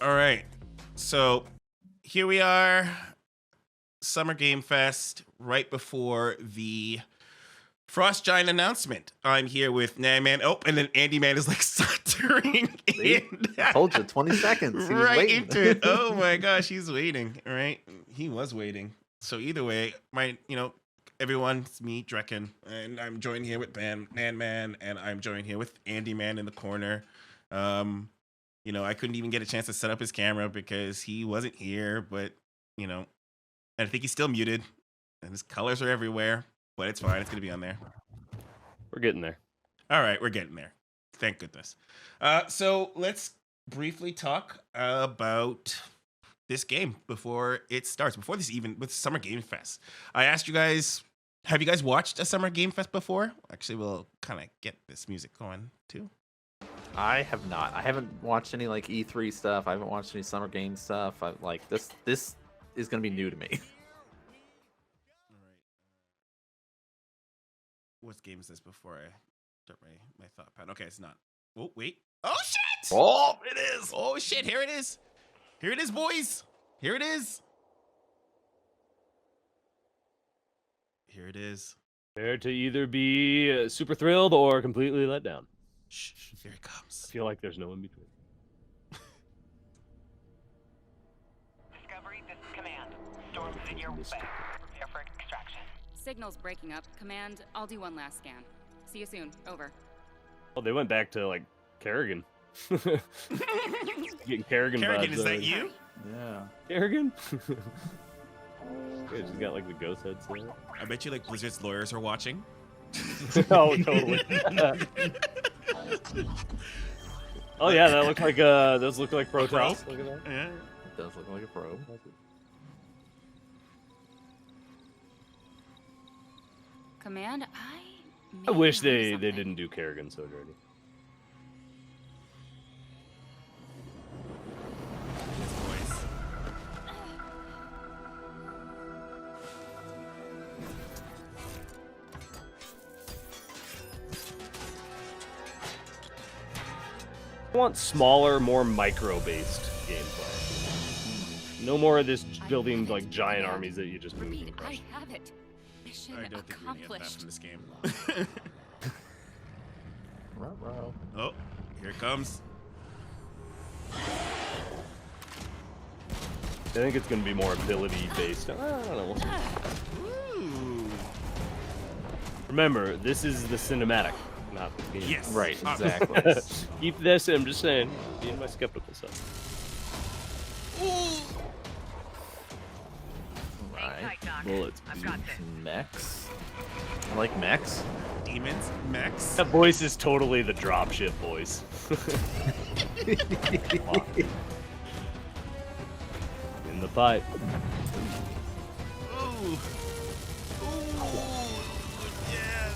All right. So here we are, Summer Game Fest, right before the Frost Giant announcement. I'm here with Nanman. Oh, and then Andyman is like sauntering in. Told you, 20 seconds. He was right waiting. into it. Oh my gosh, he's waiting. All right. He was waiting. So either way, everyone, it's me, Drekken, and I'm joined here with Nanman, and I'm joined here with Andyman in the corner. I couldn't even get a chance to set up his camera because he wasn't here, but and I think he's still muted, and his colors are everywhere, but it's fine. It's gonna be on there. We're getting there. All right, we're getting there. Thank goodness. So let's briefly talk about this game before it starts. Before this, even with Summer Game Fest, I asked you guys, have you guys watched a Summer Game Fest before? Actually, we'll kind of get this music going too. I have not. I haven't watched any like E3 stuff. I haven't watched any Summer Game stuff. This is gonna be new to me. All right. What game is this before I start my thought pad? Okay, it's not. Oh, wait. Oh, shit! Oh, it is. Oh, shit. Here it is. Here it is, boys. Here it is. Here it is. There to either be super thrilled or completely let down. Shh, here it comes. I feel like there's no in between. Discovery, this is Command. Storm in your way. Prepare for extraction. Signal's breaking up. Command, I'll do one last scan. See you soon. Over. Oh, they went back to, like, Kerrigan. Getting Kerrigan vibes. Kerrigan, is that you? Yeah. Kerrigan? Yeah, she's got, like, the ghost heads there. I bet you, like, Blizzard's lawyers are watching. Oh, totally. Oh, yeah, that looked like, those look like Protoss. Look at that. Yeah. It does look like a probe. Command, I wish they didn't do Kerrigan so dirty. His voice. I want smaller, more micro-based gameplay. No more of this building like giant armies that you just move Repeat, and I crush. have it. Mission I don't think we're gonna get that accomplished. from this game. Ruh-roh. Oh, here it comes. I think it's going to be more ability-based. I don't know. We'll see. Ooh. Remember, this is the cinematic, not the game. Yes. Right, exactly. Keep this, I'm just saying, being my skeptical self. Ooh. Right. Tight, Doc. Bullets. I've got this. Mechs. I like mechs. Demons, mechs. That voice is totally the dropship voice. In the pipe. Ooh. Ooh. Yes.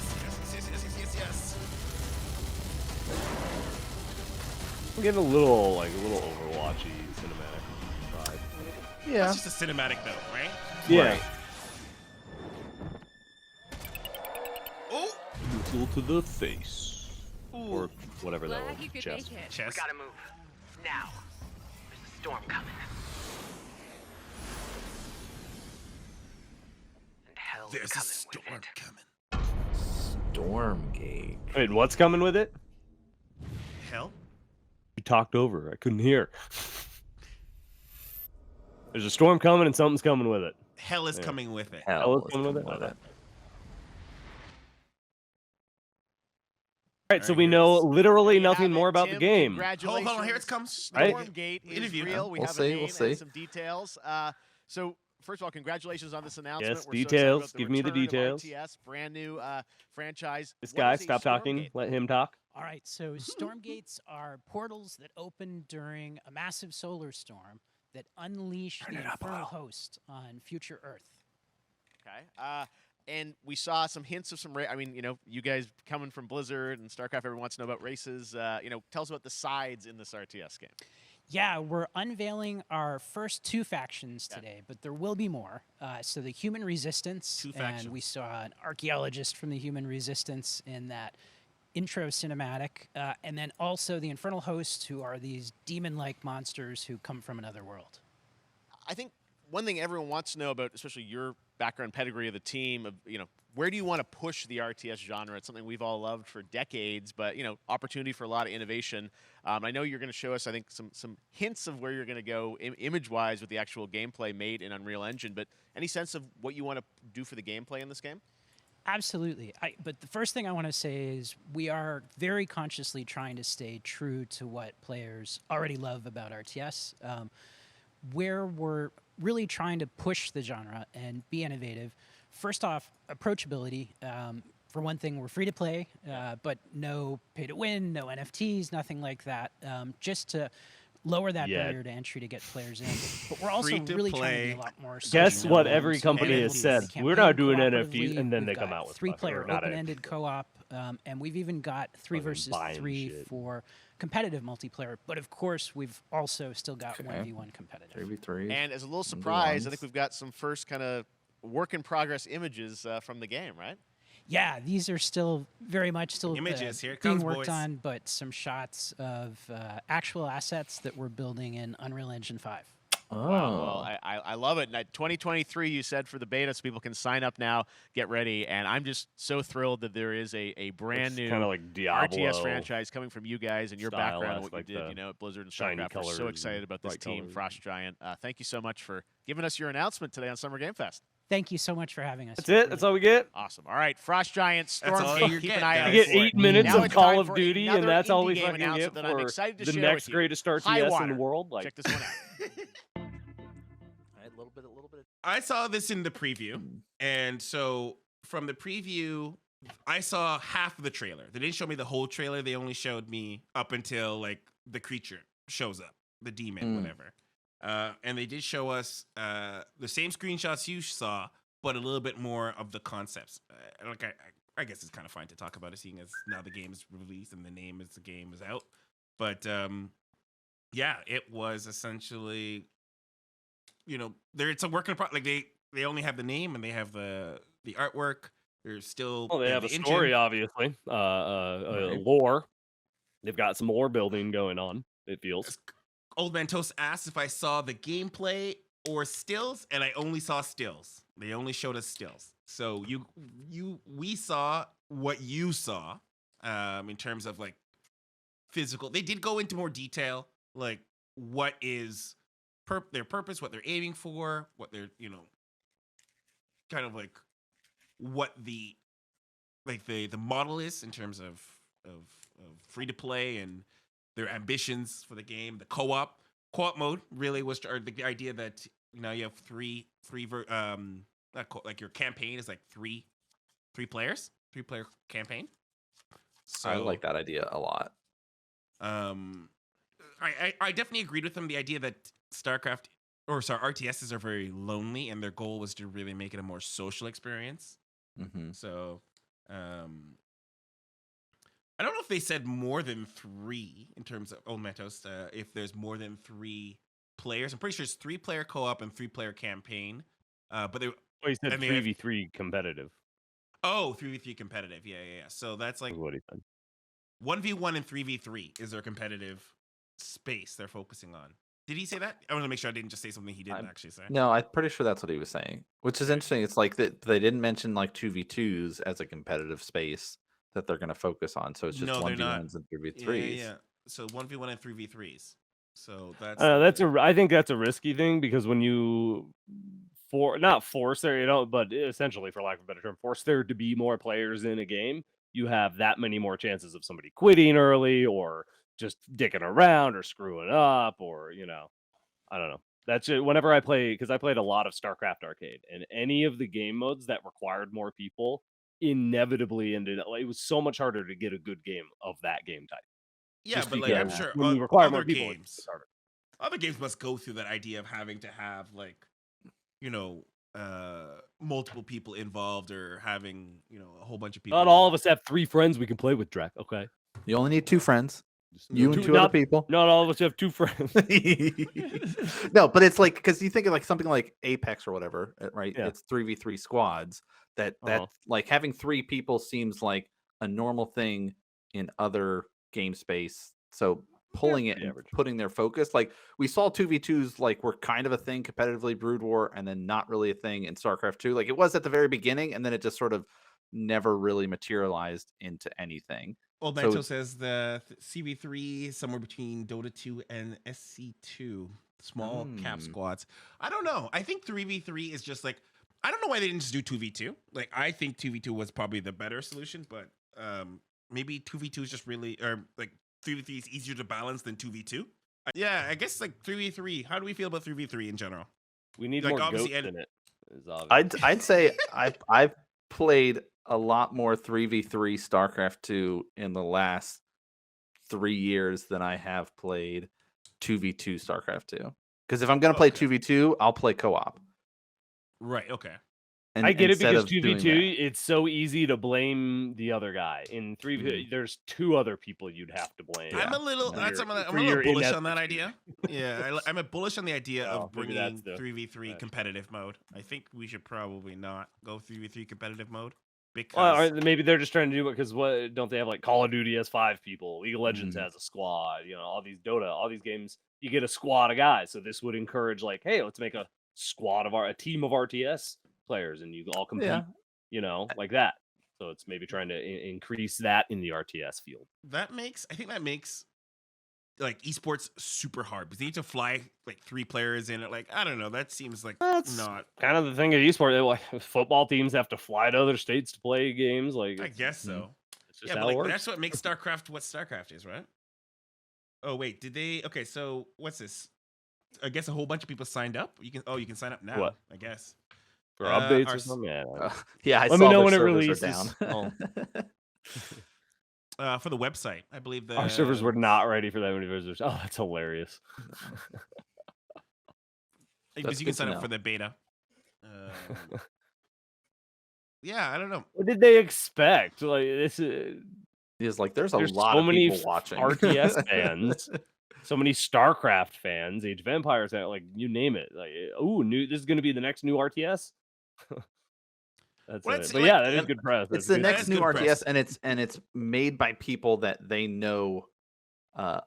I'm getting a little Overwatchy cinematic vibe. Yeah. That's just a cinematic though, right? Yeah. Right. Oh. Missile to the face. Ooh. Or whatever that Glad was. you could Chest. make it. We Chest. gotta move. Now. There's a storm coming. And hell's There's a coming storm with it. coming. Stormgate. Wait, what's coming with it? Hell. You talked over. I couldn't hear. There's a storm coming and something's coming with it. Hell is Yeah. coming with it. Hell is is coming with coming it? with it. All right, so Alright, we here know it is. literally There you nothing have more it, about the Tim. game. Congratulations. Hold on, here it comes. Right? Stormgate is Interview. real. We We'll have see, a name we'll see. and some details. So first of all, congratulations on this announcement. Yes, We're so excited details. about the Give me the return of details. RTS, brand new franchise. This What guy, is a stop talking. Stormgate? Let him talk. All right, so Stormgates are portals that open during a massive solar storm that unleash the infernal host on future Earth. Okay. And we saw some hints of some. I mean, you guys coming from Blizzard and StarCraft, everyone wants to know about races. Tell us about the sides in this RTS game. Yeah, we're unveiling our first two factions today, but there will be more. So the Human Resistance, Two and factions. we saw an archaeologist from the Human Resistance in that intro cinematic, and then also the Infernal Hosts, who are these demon-like monsters who come from another world. I think one thing everyone wants to know about, especially your background pedigree of the team, of where do you want to push the RTS genre? It's something we've all loved for decades, but opportunity for a lot of innovation. I know you're going to show us, I think, some hints of where you're going to go image-wise with the actual gameplay made in Unreal Engine. But any sense of what you want to do for the gameplay in this game? Absolutely. But the first thing I want to say is we are very consciously trying to stay true to what players already love about RTS. Where we're really trying to push the genre and be innovative. First off, approachability. For one thing, we're free to play, but no pay to win, no NFTs, nothing like that. Just to lower that barrier to entry to get players in. But we're also really trying to be a lot more. Guess what every social company has said? We're not doing NFTs, and then they come out with 3-player open-ended co-op, and we've even got 3 versus 3 for competitive multiplayer. But of course, we've also still got 1v1 competitive. 3v3. And as a little surprise, I think we've got some first kind of work in progress images from the game, right? Yeah, these are still very much images. Here it being comes, worked boys. on, but some shots of actual assets that we're building in Unreal Engine 5. Oh. Wow, well, I love it. 2023, you said, for the beta, so people can sign up now, get ready, and I'm just so thrilled that there is a brand new kind of like Diablo RTS franchise coming from you guys and your background and what like you did, at Blizzard and shiny StarCraft. We're so excited about this team, Frost Giant. Thank you so much for giving us your announcement today on Summer Game Fest. Thank you so much for having us. That's it. That's all we get. Awesome. All right, Frost Giant, That's all Stormgate. you Keep get, an eye out. We get for 8 it. minutes Now of it's Call time of for Duty, another and that's all indie we game fucking get announcement that I'm for excited to the share next with you. greatest RTS in Highwater. the world. Like, Check this one out. A little bit. I saw this in the preview, and so from the preview, I saw half of the trailer. They didn't show me the whole trailer. They only showed me up until like the creature shows up, the demon, whatever. And they did show us the same screenshots you saw, but a little bit more of the concepts. I guess it's kind of fine to talk about it, seeing as now the game is released and the name is the game is out. But yeah, it was essentially, it's a work in progress. Like they only have the name and they have the artwork. There's still they have a engine. story, obviously. Lore. They've got some lore building going on. It feels. Old Man Toast asked if I saw the gameplay or stills, and I only saw stills. They only showed us stills. So we saw what you saw in terms of like physical. They did go into more detail, like what is their purpose, what they're aiming for, what they're kind of like what the model is in terms of free to play and their ambitions for the game. The co-op mode really was the idea that now you have like your campaign is like three players, 3-player campaign. So I like that idea a lot. I definitely agreed with them. The idea that RTSs are very lonely, and their goal was to really make it a more social experience. Mm-hmm. So, I don't know if they said more than 3 in terms of Old Metos. If there's more than 3 players, I'm pretty sure it's 3-player co-op and 3-player campaign. But they. Oh, he said 3v3 competitive. Oh, 3v3 competitive. Yeah. So that's like what he said. 1v1 and 3v3 is their competitive space they're focusing on. Did he say that? I want to make sure I didn't just say something he didn't actually say. No, I'm pretty sure that's what he was saying, which is interesting. It's like that they didn't mention like 2v2s as a competitive space that they're going to focus on. So it's just 1v1s and 3v3s. Yeah. So 1v1 and 3v3s. So I think that's a risky thing, because when you not force there, but essentially, for lack of a better term, force there to be more players in a game, you have that many more chances of somebody quitting early or just dicking around or screwing up, or I don't know. That's it. Whenever I play, because I played a lot of StarCraft Arcade, and any of the game modes that required more people inevitably ended up, it was so much harder to get a good game of that game type. Yeah, Just but like because I'm sure when you require other more people, games, it's harder. other games must go through that idea of having to have like, multiple people involved, or having a whole bunch of people. Not all of us have 3 friends we can play with, Drek. Okay, You only need 2 friends. You and 2 other people. Not all of us have 2 friends. No, but it's like, because you think of like something like Apex or whatever, right? Yeah. It's 3v3 squads. That like having 3 people seems like a normal thing in other game space. So pulling it pretty and average. putting their focus, like we saw 2v2s like were kind of a thing competitively Brood War, and then not really a thing in StarCraft 2. Like it was at the very beginning, and then it just sort of never really materialized into anything. Old So Manto says the CB3 is somewhere between Dota 2 and SC2, small cap squads. I don't know. I think 3v3 is just like, I don't know why they didn't just do 2v2. Like, I think 2v2 was probably the better solution, but maybe 2v2 is just really, or like 3v3 is easier to balance than 2v2. Yeah, I guess like 3v3. How do we feel about 3v3 in general? We need Like, more obviously, goats in it. Is obvious. I'd say I've played a lot more 3v3 StarCraft 2 in the last 3 years than I have played 2v2 StarCraft 2. Because if I'm gonna play 2v2, I'll play co-op. Right, okay. And I get it instead because of doing 2v2, that. it's so easy to blame the other guy. In 3v2, there's 2 other people you'd have to blame. I'm a little. For That's your- I'm a for little your bullish on that ineptitude. idea. Yeah, I'm a bullish on the idea Oh, of maybe bringing that's the 3v3 rationale. competitive mode. I think we should probably not go 3v3 competitive mode because Well, or maybe they're just trying to do it because what don't they have like Call of Duty has 5 people, League of Legends has a squad, all these Dota, all these games, you get a squad of guys. So this would encourage like, hey, let's make a team of RTS players, and you all compete, like that. So it's maybe trying to increase that in the RTS field. I think that makes like esports super hard because they need to fly like 3 players in it. Like, I don't know, that seems like That's not. kind of the thing at esports. Football teams have to fly to other states to play games. Like, I guess so. it's just Yeah, how but it like, works. that's what makes StarCraft what StarCraft is, right? Oh wait, did they? Okay, so what's this? I guess a whole bunch of people signed up. You can sign up now. What? I guess. For updates our or something. Yeah. Yeah, I Let saw me know their when it servers are releases. down. For the website, I believe Our servers were not ready for that many visitors. Oh, that's hilarious. because That's you can good to sign up know. for the beta. Yeah, I don't know. What did they expect? Like this is He's like, there's there's lot so of many people watching. RTS fans, so many StarCraft fans, Age of Empires fans, like you name it. Like, this is going to be the next new RTS. That's Well, it. it's But like- yeah, that is good press. It's That's the good. next That's new good press. RTS, and it's made by people that they know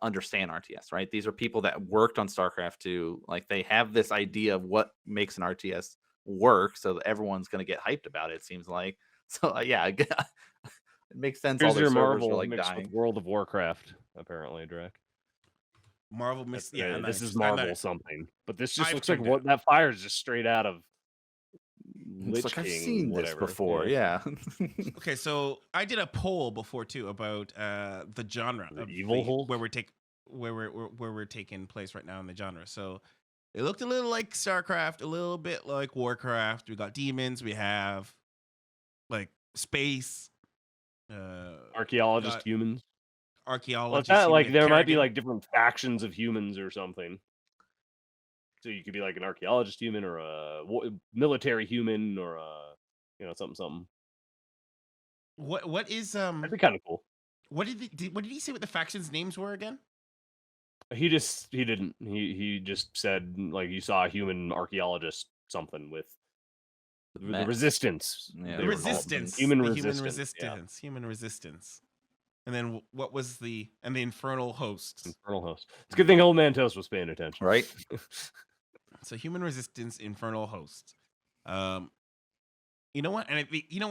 understand RTS, right? These are people that worked on StarCraft 2. Like they have this idea of what makes an RTS work, so that everyone's going to get hyped about it. It seems like so. Yeah, it makes sense. Here's all their your servers Marvel are like mixed dying. with World of Warcraft, apparently, Drek. Marvel missed. That's- Yeah, this is I'm not- Marvel something, but this just I've looks like tuned what out. that fire is just straight out of It's Lich like I've King, seen this whatever. before. Yeah. Okay, so I did a poll before too about the genre The of evil hole? where we're taking place right now in the genre. So it looked a little like StarCraft, a little bit like Warcraft. We got demons. We have like space, Archaeologist got humans. Well, archaeologists. it's not like human there might be Kerrigan. like different factions of humans or something. So you could be like an archaeologist human or a military human or a something. What is That'd be kind of cool. what did he say? What the factions' names were again? He didn't. He just said like you saw a human archaeologist something with the Mech. resistance. Yeah, The they were called. resistance. Human The resistance. Yeah. Human resistance. And then what was the infernal hosts? Infernal host. It's a good thing Old Man Toast was paying attention. Right. So human resistance, infernal hosts. You know what? And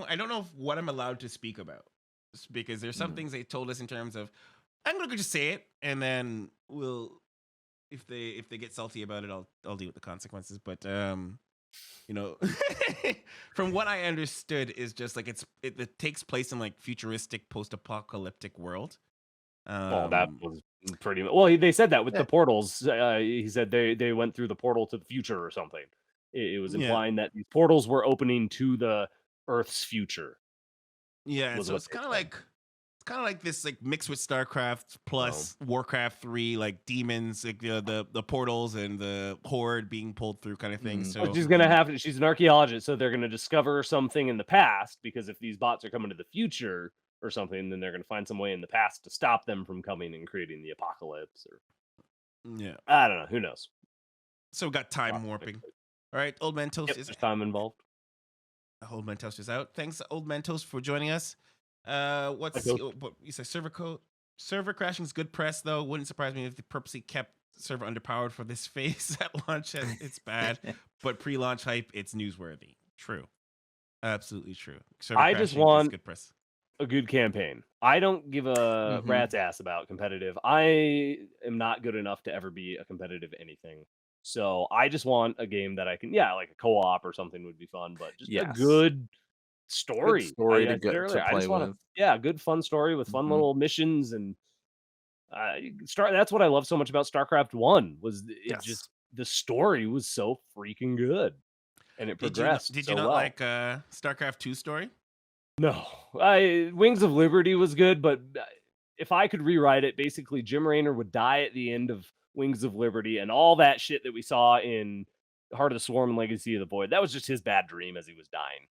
I don't know what I'm allowed to speak about, just because there's some things they told us in terms of. I'm gonna just say it, and then we'll, if they get salty about it, I'll deal with the consequences. But from what I understood, is just like it takes place in like futuristic, post-apocalyptic world. Well, that was pretty much. Well, they said that with the portals. He said they went through the portal to the future or something. It was implying that these portals were opening to the Earth's future. Yeah, was so what it's they kind of said. like this like mixed with StarCraft plus Warcraft 3, like demons, like the portals and the horde being pulled through kind of thing. Mm. So Well, she's gonna have. She's an archaeologist, so they're gonna discover something in the past. Because if these bots are coming to the future or something, then they're gonna find some way in the past to stop them from coming and creating the apocalypse. Or yeah, I don't know. Who knows? so we got time warping. All right, Old Man Toast Yep, is there's time involved. Old Man Toast is out. Thanks, Old Man Toast, for joining us. What's Okay. what you said? Server crashing is good press though. Wouldn't surprise me if they purposely kept server underpowered for this phase at launch. It's bad, but pre-launch hype, it's newsworthy. True, absolutely true. Server I just crashing is want good press. a good campaign. I don't give a Mhm. rat's ass about competitive. I am not good enough to ever be a competitive anything. So I just want a game that I can, like a co-op or something would be fun, but just a Yes. good story. Good story I to said to earlier, I play just want with. a good fun story with fun Mhm. little missions and That's what I love so much about StarCraft 1 was Yes. just the story was so freaking good and it Did progressed you so not well. like StarCraft 2 story? No, Wings of Liberty was good, but if I could rewrite it, basically Jim Raynor would die at the end of Wings of Liberty, and all that shit that we saw in Heart of the Swarm and Legacy of the Void, that was just his bad dream as he was dying.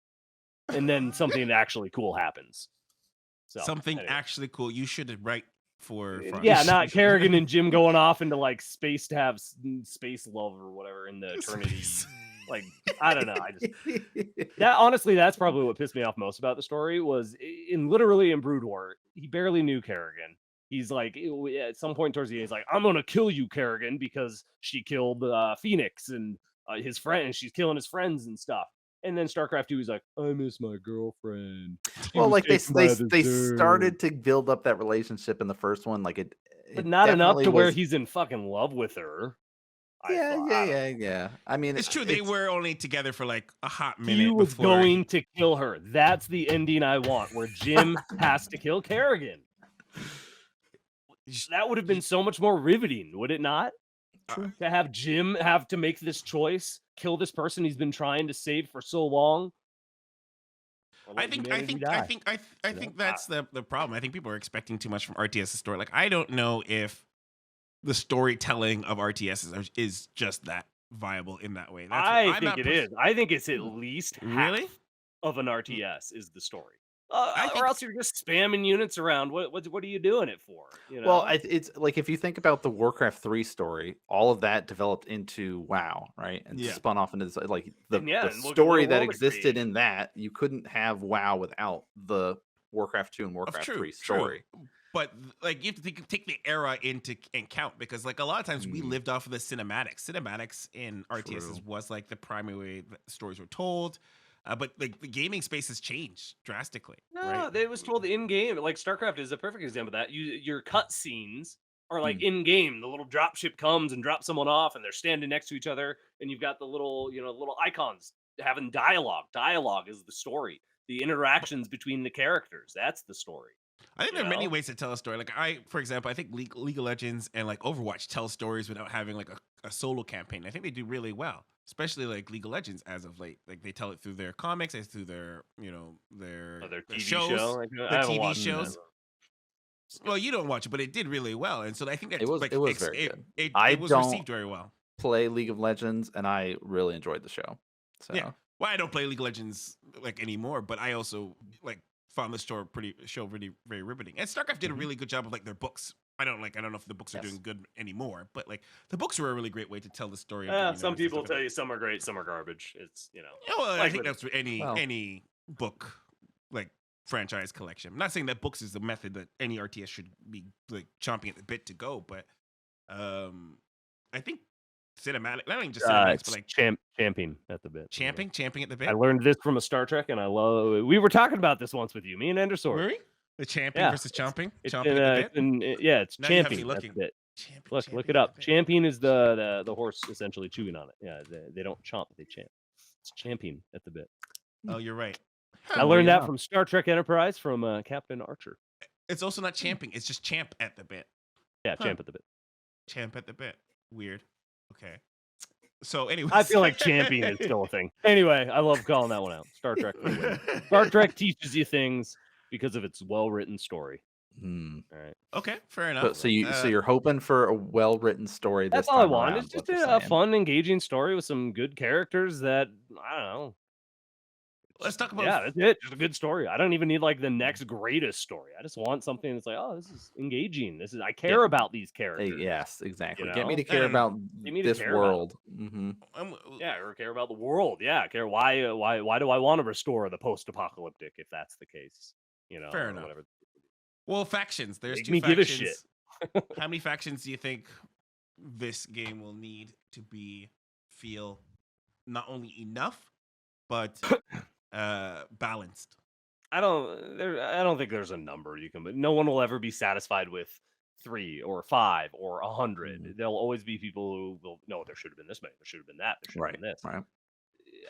And then something actually cool happens. So Something anyway. actually cool. You should write for Yeah, not Kerrigan and Jim going off into like space to have space love or whatever in the eternity. Like, I don't know. Honestly, that's probably what pissed me off most about the story was literally in Brood War, he barely knew Kerrigan. He's like, at some point towards the end, he's like, I'm going to kill you, Kerrigan, because she killed Phoenix and his friend, and she's killing his friends and stuff. And then StarCraft 2, he's like, I miss my girlfriend. Well, like they started to build up that relationship in the first one, like but not enough to where was... he's in fucking love with her. Yeah. I mean, it's true. They were only together for like a hot minute. He was going to kill her. That's the ending I want, where Jim has to kill Kerrigan. That would have been so much more riveting, would it not? To have Jim have to make this choice, kill this person he's been trying to save for so long. I think that's the problem. I think people are expecting too much from RTS's story. Like, I don't know if the storytelling of RTS is just that viable in that way. I think it is. I think it's at least really half of an RTS is the story. Or else you're just spamming units around. What are you doing it for? You know? Well, it's like if you think about the Warcraft 3 story, all of that developed into WoW, right? And spun off into this, like the story that existed in that. You couldn't have WoW without the Warcraft 2 and Warcraft 3 story. True. But like you have to take the era into count, because like a lot of times we lived off of the cinematics. Cinematics in RTSs was like the primary way that stories were told. But like the gaming space has changed drastically. No, right? It was told in game. Like StarCraft is a perfect example of that. Your cut scenes are like in game. The little dropship comes and drops someone off, and they're standing next to each other, and you've got the little icons having dialogue. Dialogue is the story. The interactions between the characters, that's the story. I think there are many ways to tell a story. Like for example, I think League of Legends and like Overwatch tell stories without having like a solo campaign. I think they do really well, especially like League of Legends as of late. Like they tell it through their comics, through their their TV shows, show? the TV shows. Well, you don't watch it, but it did really well, and so I think that it was very good. It was received very well. Play League of Legends, and I really enjoyed the show. So yeah, well, I don't play League of Legends like anymore, but I also like found the show really very riveting. And StarCraft did a really good job of like their books. I don't know if the books are doing good anymore, but like the books were a really great way to tell the story. Some people tell you some are great, some are garbage. It's well, I think that's any book like franchise collection. I'm not saying that books is the method that any RTS should be like chomping at the bit to go, but I think cinematic, not even just cinematics, but like champing at the bit. Champing at the bit. I learned this from a Star Trek, and I love it. We were talking about this once with you, me and Endersor. Were we? The champing versus chomping? Chomping at the bit? It's champing at the bit. Look it up. Champing is the horse essentially chewing on it. Yeah, they don't chomp, they champ. It's champing at the bit. Oh, you're right. I learned that from Star Trek Enterprise from Captain Archer. It's also not champing. It's just champ at the bit. Yeah, champ at the bit. Champ at the bit. Weird. Okay. So anyway, I feel like champing is still a thing. Anyway, I love calling that one out. Star Trek. Star Trek teaches you things because of its well-written story. All right. Okay, fair enough. So you're hoping for a well-written story. That's all I want. It's just a fun, engaging story with some good characters that I don't know. Let's talk about. Yeah, that's it. Just a good story. I don't even need like the next greatest story. I just want something that's like, oh, this is engaging. I care about these characters. Yes, exactly. You Get me know? to care about this world. Yeah, or care about the world. Yeah, care why do I want to restore the post-apocalyptic if that's the case? Fair or enough. whatever. Well, factions. There's Make 2 me factions. give a shit. How many factions do you think this game will need to feel not only enough but balanced? I don't think there's a number you can, but no one will ever be satisfied with 3 or 5 or 100. There'll always be people who will no, there should have been this many, there should have been that, there should have been this. Right.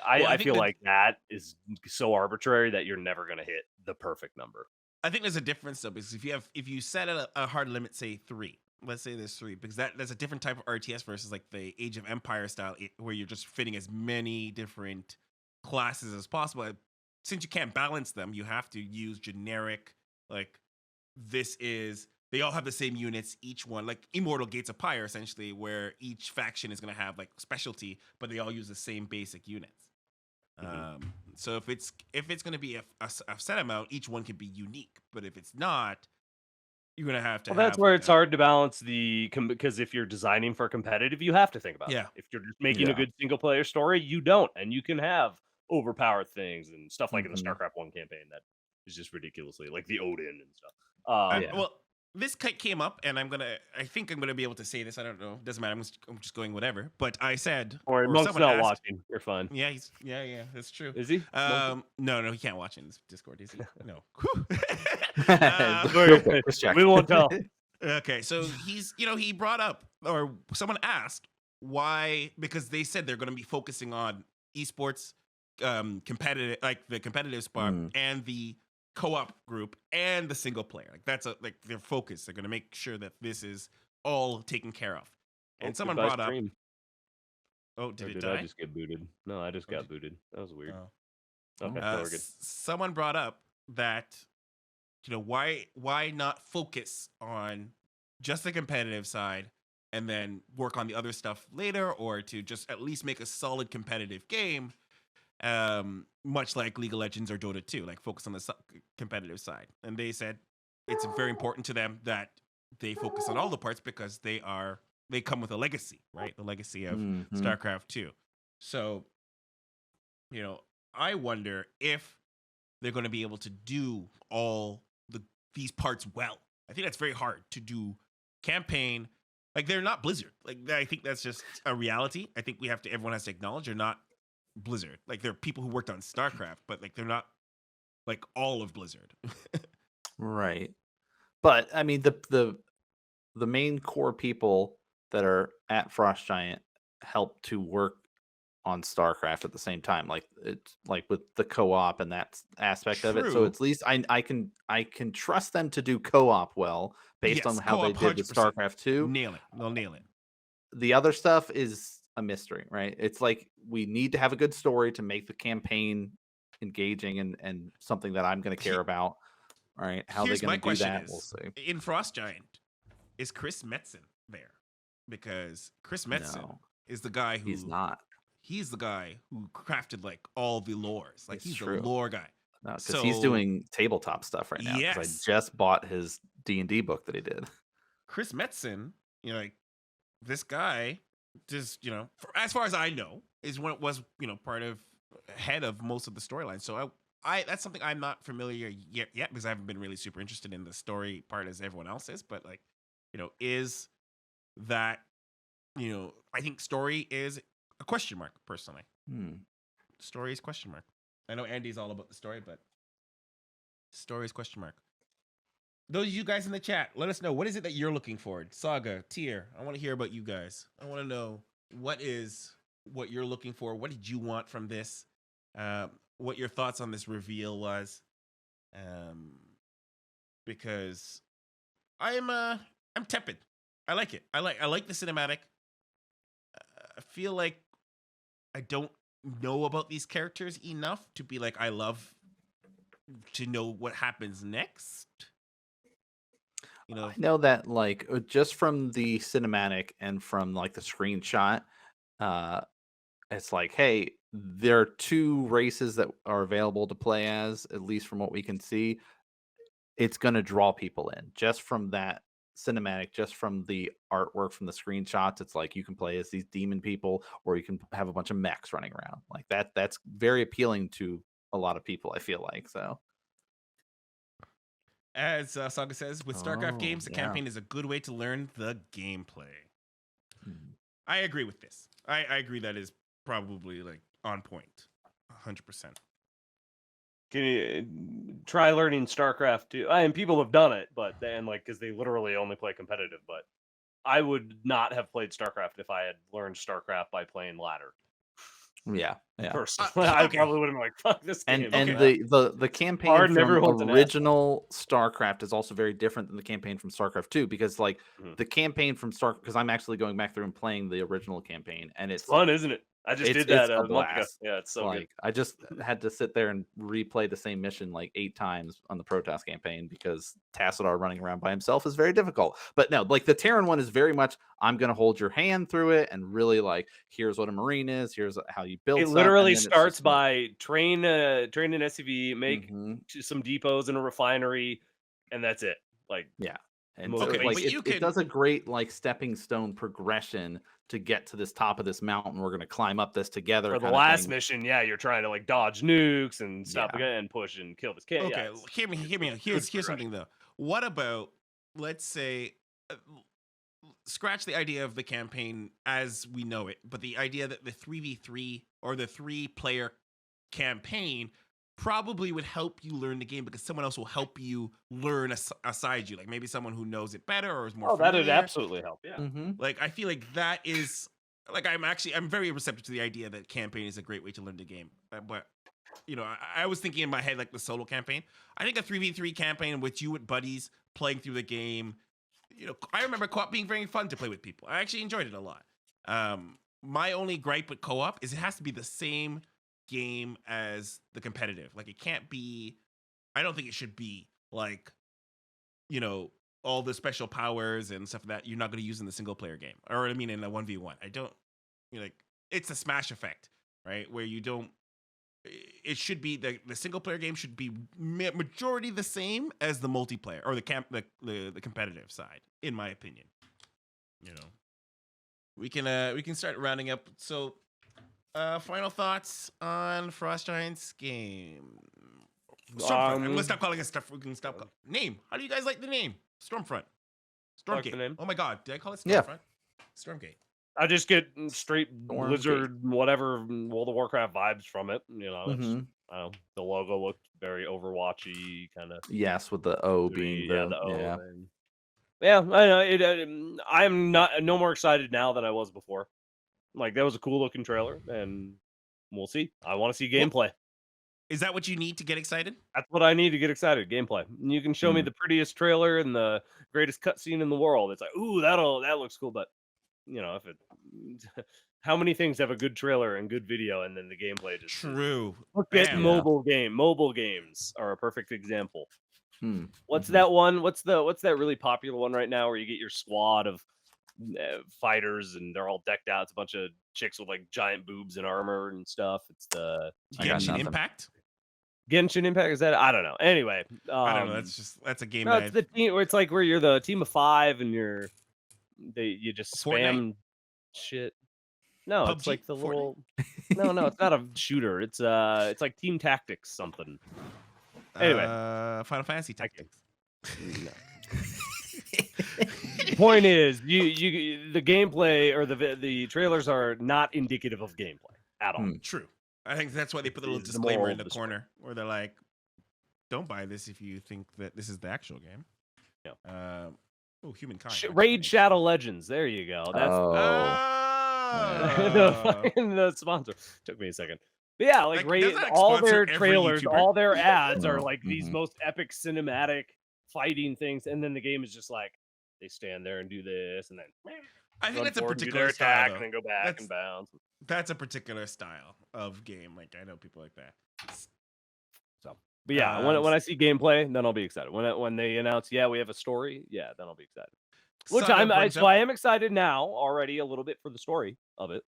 I Well, I I think feel that- like that is so arbitrary that you're never going to hit the perfect number. I think there's a difference though, because if you set a hard limit, say 3, let's say there's 3, because that's a different type of RTS versus like the Age of Empire style, where you're just fitting as many different classes as possible. Since you can't balance them, you have to use generic, like they all have the same units, each one, like Immortal Gates of Pyre, essentially, where each faction is going to have like specialty, but they all use the same basic units. So if it's going to be a set amount, each one can be unique. But if it's not, you're going to have to. Well, that's where it's hard to balance because if you're designing for competitive, you have to think about Yeah. it. If you're just making a good single player story, you don't, and you can have overpowered things and stuff like in the StarCraft 1 campaign that is just ridiculously like the Odin and stuff. Well, this came up, and I think I'm gonna be able to say this. I don't know. Doesn't matter. I'm just going whatever. But I said, or Monk's someone not asked- watching. You're fine. Yeah, yeah, that's true. Is he? No, he can't watch in this Discord, is he? No. Just check. We won't tell. Okay, so he brought up, or someone asked why, because they said they're going to be focusing on esports, competitive, like the competitive spot and the co-op group and the single player. Like that's their focus. They're going to make sure that this is all taken care of. And someone goodbye, brought up, stream. oh, did Or it did die? I just get booted? No, I just got booted. That was weird. Oh. Okay, so we're good. Someone brought up that why not focus on just the competitive side and then work on the other stuff later, or to just at least make a solid competitive game, much like League of Legends or Dota 2, like focus on the competitive side. And they said it's very important to them that they focus on all the parts because they come with a legacy, right? The legacy of StarCraft 2. So, I wonder if they're going to be able to do all these parts well. I think that's very hard to do. Campaign, like they're not Blizzard. Like I think that's just a reality. I think everyone has to acknowledge they're not Blizzard. Like there are people who worked on StarCraft, but like they're not like all of Blizzard. Right. But I mean the main core people that are at Frost Giant help to work on StarCraft at the same time. Like it's like with the co-op and that aspect of it. So True. at least I can trust them to do co-op well based on Yes, how they co-op did with 100%. StarCraft 2. They'll nail it. The other stuff is a mystery, right? It's like we need to have a good story to make the campaign engaging and something that I'm going to care about. All right, how Here's they're my going to do question that, is, we'll see. in Frost Giant, is Chris Metzen there? Because Chris Metzen No, is the guy who he's not. He's the guy who crafted like all the lores. Like It's he's true. the lore guy. Because he's doing tabletop stuff right now. Because Yes. I just bought his D&D book that he did. Chris Metzen, like this guy, just as far as I know, was part of head of most of the storylines. So I that's something I'm not familiar yet because I haven't been really super interested in the story part as everyone else is. But like, is that I think story is a question mark personally. Story is question mark. I know Andy's all about the story, but story is question mark. Those of you guys in the chat, let us know, what is it that you're looking for? Saga, Tier, I want to hear about you guys. I want to know what you're looking for. What did you want from this? What your thoughts on this reveal was? Because I'm tepid. I like it. I like the cinematic. I feel like I don't know about these characters enough to be like, I love to know what happens next. I know that like just from the cinematic and from like the screenshot, it's like, hey, there are 2 races that are available to play as, at least from what we can see. It's going to draw people in just from that cinematic, just from the artwork, from the screenshots. It's like you can play as these demon people, or you can have a bunch of mechs running around like that. That's very appealing to a lot of people, I feel like. So As Saga says, with StarCraft games, the yeah. campaign is a good way to learn the gameplay. Mhm. I agree with this. I agree that is probably like on point, 100%. Can you try learning StarCraft too? And people have done it, but then like because they literally only play competitive. But I would not have played StarCraft if I had learned StarCraft by playing ladder. Yeah. Personally, I okay. probably would have been like, "Fuck this game." And Okay. the campaign Hard and from everyone's an original StarCraft is also very different than the campaign from StarCraft 2 because like Mhm. the campaign from because I'm actually going back through and playing the original campaign and It's fun, isn't it? I just did that it's a month ago. blast. Yeah, it's so good. I just had to sit there and replay the same mission like 8 times on the Protoss campaign because Tassadar running around by himself is very difficult. But no, like the Terran one is very much I'm going to hold your hand through it and really like here's what a Marine is, here's how you build It stuff, literally and then it's starts just like- by train an SCV, make Mhm. some depots in a refinery, and that's it. Like, Yeah. And most so Okay, like but it, you it can- does a great like stepping stone progression to get to this top of this mountain. We're going to climb up this together. for the kinda last thing. mission, yeah, you're trying to like dodge nukes and stop the Yeah. guy and push and kill this kid. Okay, Yeah, it's- hear me. it's Here's good here's progression. something though. What about, let's say, scratch the idea of the campaign as we know it, but the idea that the 3v3 or the 3-player campaign probably would help you learn the game because someone else will help you learn aside you, like maybe someone who knows it better or is more Oh, that'd familiar. absolutely help. Yeah. Mhm. Like I feel like that is like I'm very receptive to the idea that campaign is a great way to learn the game. But you know, I was thinking in my head like the solo campaign. I think a 3v3 campaign with you with buddies playing through the game. You know, I remember co-op being very fun to play with people. I actually enjoyed it a lot. My only gripe with co-op is it has to be the same game as the competitive. Like it can't be. I don't think it should be like, you know, all the special powers and stuff that you're not going to use in the single player game, or I mean in a 1v1. I don't, you know, like it's a smash effect, right? Where you don't. It should be the single player game should be majority the same as the multiplayer or the competitive side, in my opinion. You know, we can start rounding up. So, final thoughts on Frost Giants game. Stormfront. Let's stop calling it stuff. We can stop. Name. How do you guys like the name? Stormfront. Like the Stormgate. name? Oh my God, did I call it Yeah. Stormfront? Stormgate. I just get straight Stormgate. Blizzard, whatever World of Warcraft vibes from it. You know, it's, Mhm. the logo looked very Overwatchy kind of. Yes, with the O being Yeah, the the O. yeah. And, yeah, I know. I'm not no more excited now than I was before. Like that was a cool looking trailer, and we'll see. I want to see gameplay. Is that what you need to get excited? That's what I need to get excited. Gameplay. You can show me the prettiest trailer and the greatest cutscene in the world. It's like, ooh, that looks cool. But you know, if it, how many things have a good trailer and good video, and then the gameplay just True. look at Bam. mobile game. Mobile games are a perfect example. Hmm. What's Mhm. that one? What's that really popular one right now where you get your squad of fighters and they're all decked out? It's a bunch of chicks with like giant boobs and armor and stuff. It's the I got Genshin nothing. Impact. Genshin Impact. Is that? I don't know. Anyway, I don't know. That's a game. no, that it's the team where it's like where you're the team of 5 and you just Fortnite? spam shit. No, it's PUBG? like the Fortnite? little. No, it's not a shooter. It's like Team Tactics something. Anyway. Final Fantasy Tactics. Point is, you the gameplay or the trailers are not indicative of gameplay at all. True. I think that's why they put a little Is the disclaimer moral in the of the story. corner where they're like, "Don't buy this if you think that this is the actual game." Yeah. Oh, Humankind. Raid Shadow Legends. There you go. That's Oh. the sponsor. Took me a second. But yeah, like Like, Raid, doesn't that all sponsor their every trailers, YouTuber? all their ads are like these Mhm. most epic cinematic fighting things, and then the game is just like they stand there and do this, and then I think run that's a forward and do particular their style. attack, Though. and then go back That's- and bounce. That's a particular style of game. Like I know people like that. But yeah, when I see gameplay, then I'll be excited. When they announce, yeah, we have a story, yeah, then I'll be excited. Which Saga brings so up- I am excited now already a little bit for the story of it.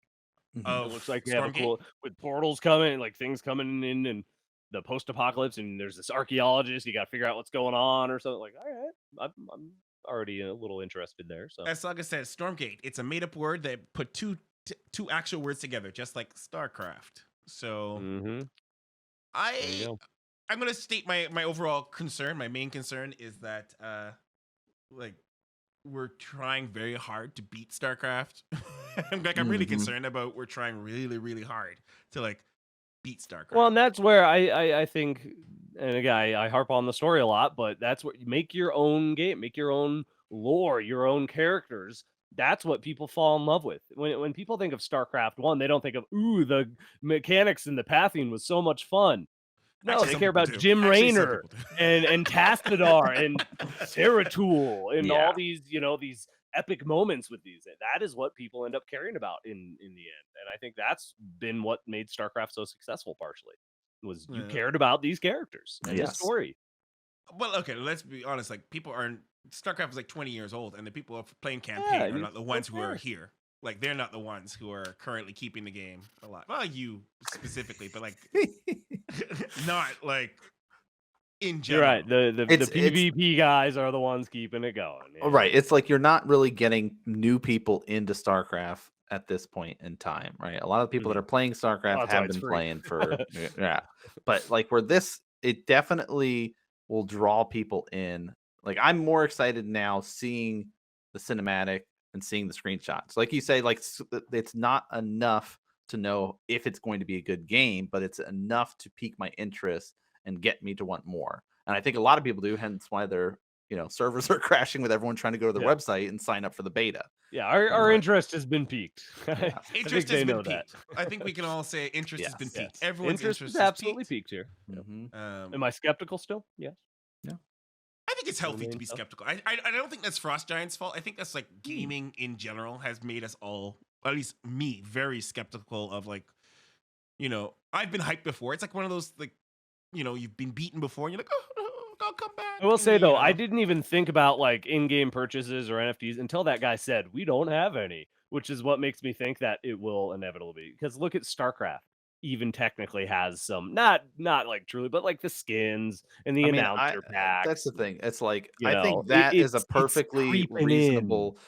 of It looks like we have a Stormgate? cool with portals coming, like things coming in, and the post-apocalypse, and there's this archaeologist. You got to figure out what's going on or something. Like, all right, I'm already a little interested there. So As Saga says, Stormgate. It's a made-up word that put two actual words together, just like StarCraft. So Mhm. There you I go. I'm gonna state my overall concern. My main concern is that like we're trying very hard to beat StarCraft. I'm really Mhm. concerned about we're trying really, really hard to like beat StarCraft. Well, and that's where I think, and again, I harp on the story a lot, but that's what you make your own game, make your own lore, your own characters. That's what people fall in love with. When people think of StarCraft 1, they don't think of, ooh, the mechanics and the pathing was so much fun. No, Actually, they some care people about do. Jim Actually, some Raynor people do. and Tastadar and Saratool and Yeah. all these, these epic moments with these. That is what people end up caring about in the end. And I think that's been what made StarCraft so successful partially. Was you Yeah. cared about these characters and the Yes. story. Well, okay, let's be honest. Like, people aren't. StarCraft is like 20 years old, and the people who are playing campaign and are it's not the so ones who are fair. here. Like, they're not the ones who are currently keeping the game alive. Well, you specifically, but like, not like in You're general. right. The It's- PvP guys are the ones keeping it going. Yeah. Right. It's like you're not really getting new people into StarCraft at this point in time, right? A lot of people that are playing StarCraft that's why have it's been free. playing for yeah. But like where this, it definitely will draw people in. Like I'm more excited now seeing the cinematic and seeing the screenshots. Like you say, like it's not enough to know if it's going to be a good game, but it's enough to pique my interest and get me to want more. And I think a lot of people do, hence why their servers are crashing with everyone trying to go to the Yeah. website and sign up for the beta. Yeah, our Right. interest has been peaked. I think Interest they has know been that. peaked. I think we can all say interest has been Yes. peaked. Everyone's Interest interest is absolutely peaked. peaked here. Mhm. Am I skeptical still? Yes. I think it's healthy to be Remain tough. skeptical. I don't think that's Frost Giant's fault. I think that's like gaming in general has made us all, at least me, very skeptical of like, I've been hyped before. It's like one of those like, you've been beaten before and you're like, oh, I'll come back. I will And say then, though, I didn't even think about like in-game purchases or NFTs until that guy said we don't have any, which is what makes me think that it will inevitably be. Because look at StarCraft, even technically has some not like truly, but like the skins and the announcer packs. That's the thing. It's like You I know, think that is a it's perfectly creeping in. reasonable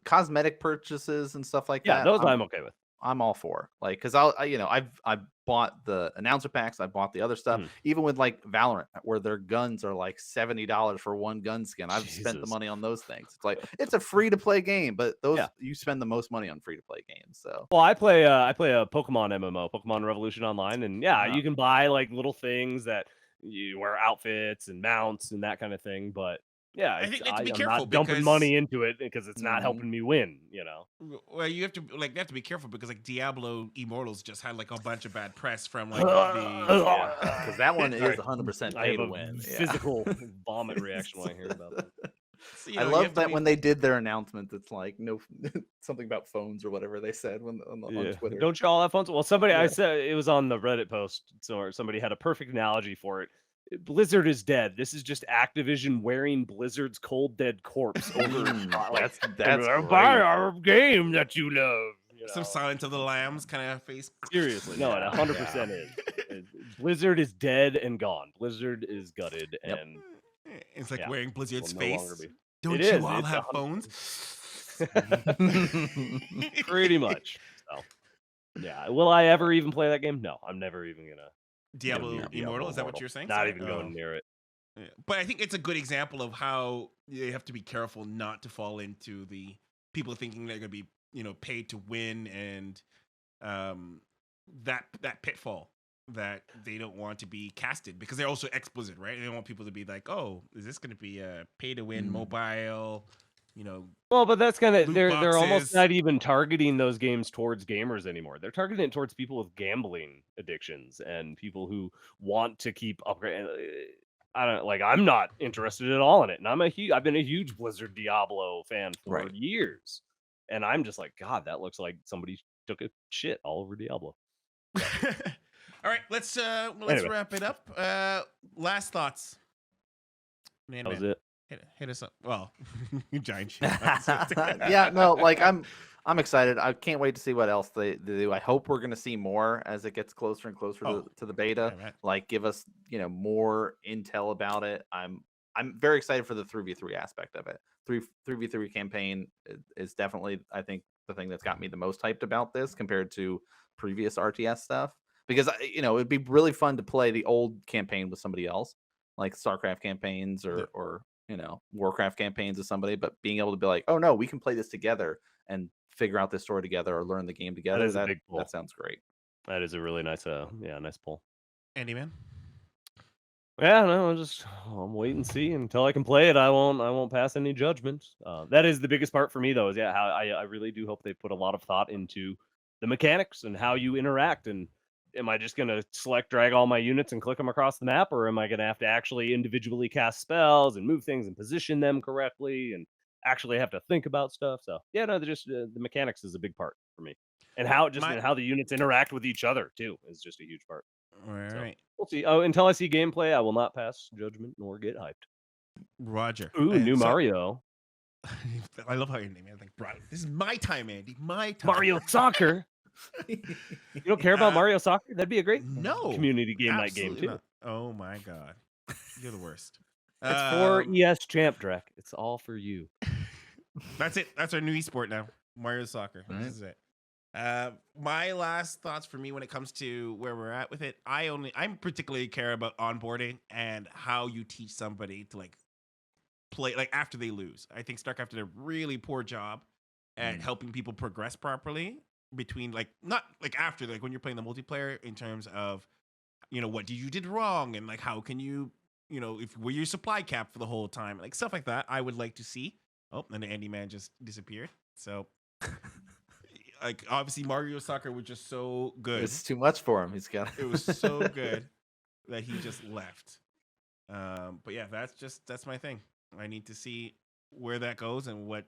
cosmetic purchases and stuff like Yeah, that. those I'm okay with. I'm all for, like, because I've bought the announcer packs, I bought the other stuff, Mhm. even with like Valorant, where their guns are like $70 for one gun skin. I've spent the Jesus. money on those things. It's like it's a free to play game, but those Yeah. you spend the most money on free to play games. So Well, I play a Pokemon MMO, Pokemon Revolution Online, and yeah, Wow. you can buy like little things that you wear outfits and mounts and that kind of thing. But yeah, I think they have to I'm be not careful dumping because- money into it because it's not Mhm. helping me win. Well, you have to be careful because like Diablo Immortals just had like a bunch of bad press from like the. because that one Sorry. is 100% I pay have to a win. Yeah. physical vomit reaction when I hear about that. So, I you have love to that be- when they did their announcement, it's like no something about phones or whatever they said on Twitter. Don't you all have phones? Well, somebody I Yeah. said it was on the Reddit post, so somebody had a perfect analogy for it. Blizzard is dead. This is just Activision wearing Blizzard's cold dead corpse over. That's buy great. our game that you love. some Silence of the Lambs kind of face. Seriously, no, it 100% is. Blizzard is dead and gone. Blizzard is gutted, Yep. and It's like Yeah. wearing Blizzard's will no longer face. be. Don't It you is, all it's have 100%. phones? pretty much. So, yeah. Will I ever even play that game? No, I'm never even gonna. Diablo Diablo Immortal, is that what you're saying? Not Sorry? even Oh. going near it. Yeah. But I think it's a good example of how you have to be careful not to fall into the people thinking they're going to be, paid to win and that pitfall that they don't want to be casted because they're also explicit, right? They don't want people to be like, "Oh, is this going to be a pay to win mobile?" Well, but that's kind of Loot they're almost boxes. not even targeting those games towards gamers anymore. They're targeting it towards people with gambling addictions and people who want to keep upgrading. I don't like. I'm not interested at all in it, and I've been a huge Blizzard Diablo fan for Right. years, and I'm just like, God, that looks like somebody took a shit all over Diablo. All right, let's Anyway. wrap it up. Last thoughts. That was it. Hit us up. Well, giant shit. Yeah, no, like I'm excited. I can't wait to see what else they do. I hope we're gonna see more as it gets closer and closer to the beta. Yeah, right. Like give us, more intel about it. I'm very excited for the 3v3 aspect of it. 3v3 campaign is definitely, I think, the thing that's got me the most hyped about this compared to previous RTS stuff. because it'd be really fun to play the old campaign with somebody else, like StarCraft campaigns or Warcraft campaigns with somebody. But being able to be like, oh no, we can play this together and figure out this story together or learn the game together. is a big pull. That sounds great. That is a really nice, nice pull. Andyman? Yeah, no, I'm wait and see until I can play it. I won't pass any judgment. That is the biggest part for me, though. Is how I really do hope they put a lot of thought into the mechanics and how you interact. And am I just gonna drag all my units and click them across the map, or am I gonna have to actually individually cast spells and move things and position them correctly and actually have to think about stuff? So yeah, no, the mechanics is a big part for me, and how how the units interact with each other too is just a huge part. All right. We'll see. Oh, until I see gameplay, I will not pass judgment nor get hyped. Roger. Ooh, new Mario. I love how your name is like, bro, this is my time, Andy. My time. Mario Soccer. You don't care about Mario Soccer? That'd be a great community game night game too. Not. Oh my god, you're the worst. It's for ESChamp, Drek. It's all for you. That's it. That's our new esport now. Mario Soccer. Right. This is it. My last thoughts for me when it comes to where we're at with it, I'm particularly care about onboarding and how you teach somebody to play after they lose. I think StarCraft did a really poor job at helping people progress properly between not after when you're playing the multiplayer in terms of what you did wrong and how can you if were your supply cap for the whole time, stuff like that. I would like to see. Oh, and the Andyman just disappeared. So obviously Mario Soccer was just so good. It's too much for him. It was so good that he just left. But yeah, that's my thing. I need to see where that goes and what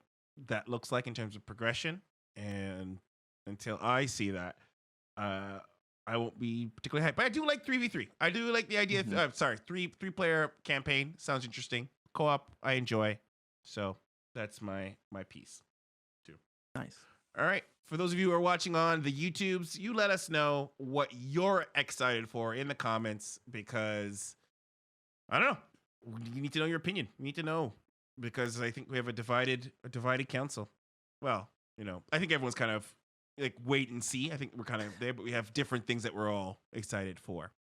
that looks like in terms of progression. And until I see that, I won't be particularly hyped. But I do like 3v3. I do like the idea of three player campaign. Sounds interesting. Co-op, I enjoy. So that's my piece too. Nice. All right. For those of you who are watching on the YouTubes, you let us know what you're excited for in the comments, because I don't know. You need to know your opinion. We need to know, because I think we have a divided council. Well, I think everyone's kind of wait and see. I think we're kind of there, but we have different things that we're all excited for.